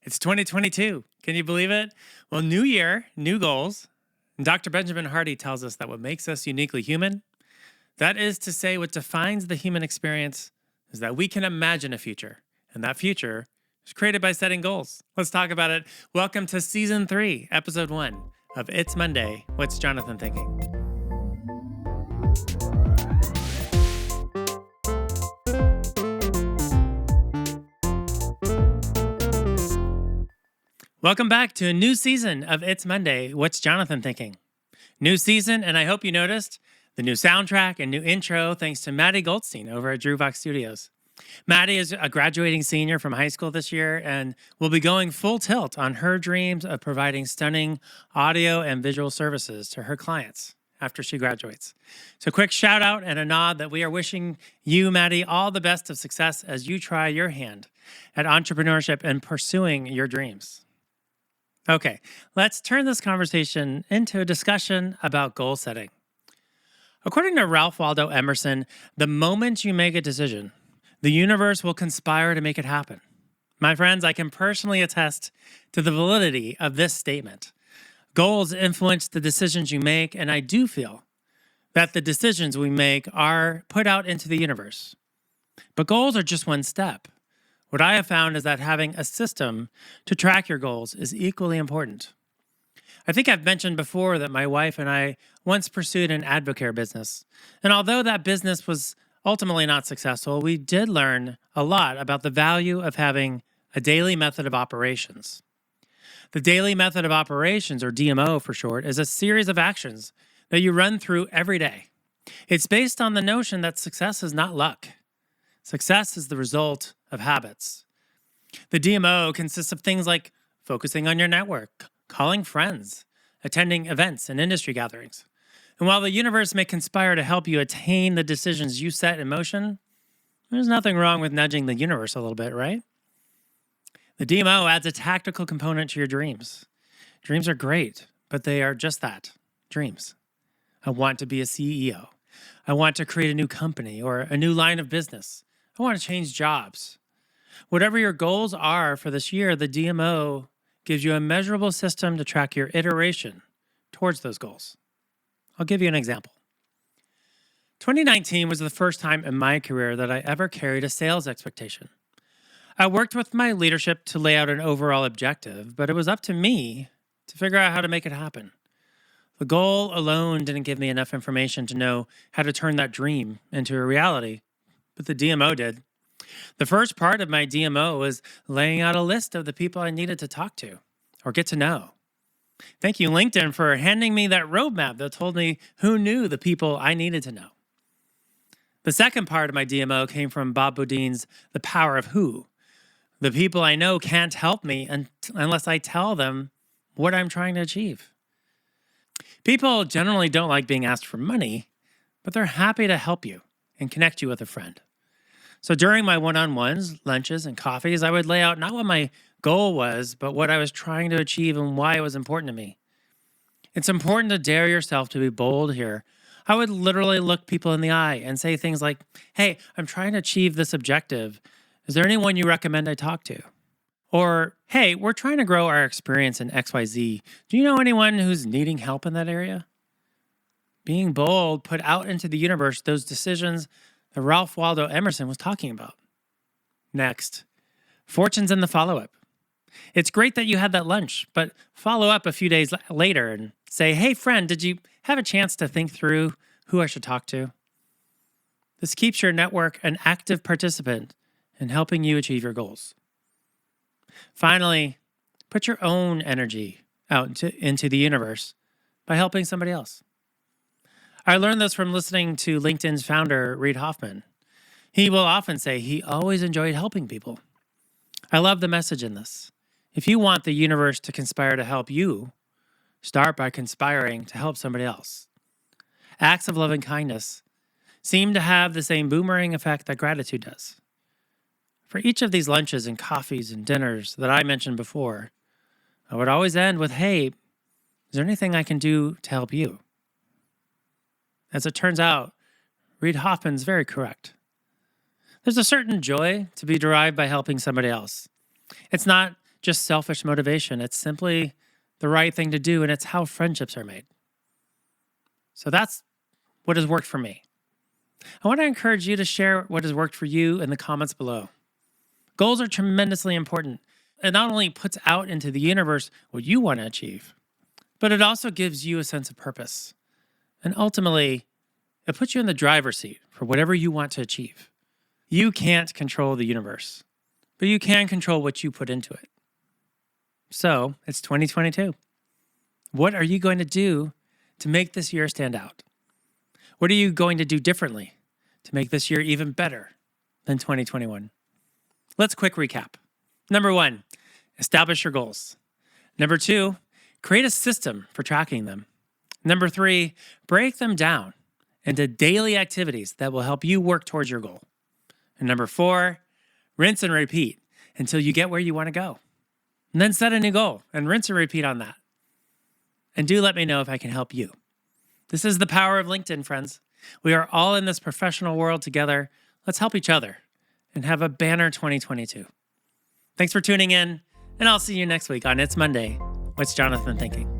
It's 2022. Can you believe it? Well, new year, new goals. And Dr. Benjamin Hardy tells us that what makes us uniquely human, that is to say, what defines the human experience, is that we can imagine a future. And that future is created by setting goals. Let's talk about it. Welcome to Season 3, Episode 1 of It's Monday. What's Jonathan thinking? Welcome back to a new season of It's Monday. What's Jonathan thinking? New season, and I hope you noticed the new soundtrack and new intro thanks to Maddie Goldstein over at DrewVox Studios. Maddie is a graduating senior from high school this year and will be going full tilt on her dreams of providing stunning audio and visual services to her clients after she graduates. So quick shout out and a nod that we are wishing you, Maddie, all the best of success as you try your hand at entrepreneurship and pursuing your dreams. Okay, let's turn this conversation into a discussion about goal setting. According to Ralph Waldo Emerson, the moment you make a decision, the universe will conspire to make it happen. My friends, I can personally attest to the validity of this statement. Goals influence the decisions you make, and I do feel that the decisions we make are put out into the universe. But goals are just one step. What I have found is that having a system to track your goals is equally important. I think I've mentioned before that my wife and I once pursued an Advocare business. And although that business was ultimately not successful, we did learn a lot about the value of having a daily method of operations. The daily method of operations, or DMO for short, is a series of actions that you run through every day. It's based on the notion that success is not luck. Success is the result of habits. The DMO consists of things like focusing on your network, calling friends, attending events and industry gatherings. And while the universe may conspire to help you attain the decisions you set in motion, there's nothing wrong with nudging the universe a little bit, right? The DMO adds a tactical component to your dreams. Dreams are great, but they are just that, dreams. I want to be a CEO. I want to create a new company or a new line of business. I want to change jobs. Whatever your goals are for this year, the DMO gives you a measurable system to track your iteration towards those goals. I'll give you an example. 2019 was the first time in my career that I ever carried a sales expectation. I worked with my leadership to lay out an overall objective, but it was up to me to figure out how to make it happen. The goal alone didn't give me enough information to know how to turn that dream into a reality, but the DMO did. The first part of my DMO was laying out a list of the people I needed to talk to or get to know. Thank you, LinkedIn, for handing me that roadmap that told me who knew the people I needed to know. The second part of my DMO came from Bob Beaudine's The Power of Who. The people I know can't help me unless I tell them what I'm trying to achieve. People generally don't like being asked for money, but they're happy to help you and connect you with a friend. So during my one-on-ones, lunches, and coffees, I would lay out not what my goal was, but what I was trying to achieve and why it was important to me. It's important to dare yourself to be bold here. I would literally look people in the eye and say things like, hey, I'm trying to achieve this objective. Is there anyone you recommend I talk to? Or, hey, we're trying to grow our experience in XYZ. Do you know anyone who's needing help in that area? Being bold put out into the universe those decisions that Ralph Waldo Emerson was talking about. Next, fortunes in the follow-up. It's great that you had that lunch, but follow up a few days later and say, hey, friend, did you have a chance to think through who I should talk to? This keeps your network an active participant in helping you achieve your goals. Finally, put your own energy out into the universe by helping somebody else. I learned this from listening to LinkedIn's founder, Reid Hoffman. He will often say he always enjoyed helping people. I love the message in this. If you want the universe to conspire to help you, start by conspiring to help somebody else. Acts of loving kindness seem to have the same boomerang effect that gratitude does. For each of these lunches and coffees and dinners that I mentioned before, I would always end with, hey, is there anything I can do to help you? As it turns out, Reid Hoffman's very correct. There's a certain joy to be derived by helping somebody else. It's not just selfish motivation. It's simply the right thing to do, and it's how friendships are made. So that's what has worked for me. I want to encourage you to share what has worked for you in the comments below. Goals are tremendously important. It not only puts out into the universe what you want to achieve, but it also gives you a sense of purpose. And ultimately, it puts you in the driver's seat for whatever you want to achieve. You can't control the universe, but you can control what you put into it. So it's 2022. What are you going to do to make this year stand out? What are you going to do differently to make this year even better than 2021? Let's quick recap. Number 1, establish your goals. Number 2, create a system for tracking them. Number 3, break them down into daily activities that will help you work towards your goal. And number 4, rinse and repeat until you get where you want to go. And then set a new goal and rinse and repeat on that. And do let me know if I can help you. This is the power of LinkedIn, friends. We are all in this professional world together. Let's help each other and have a banner 2022. Thanks for tuning in, and I'll see you next week on It's Monday. What's Jonathan thinking?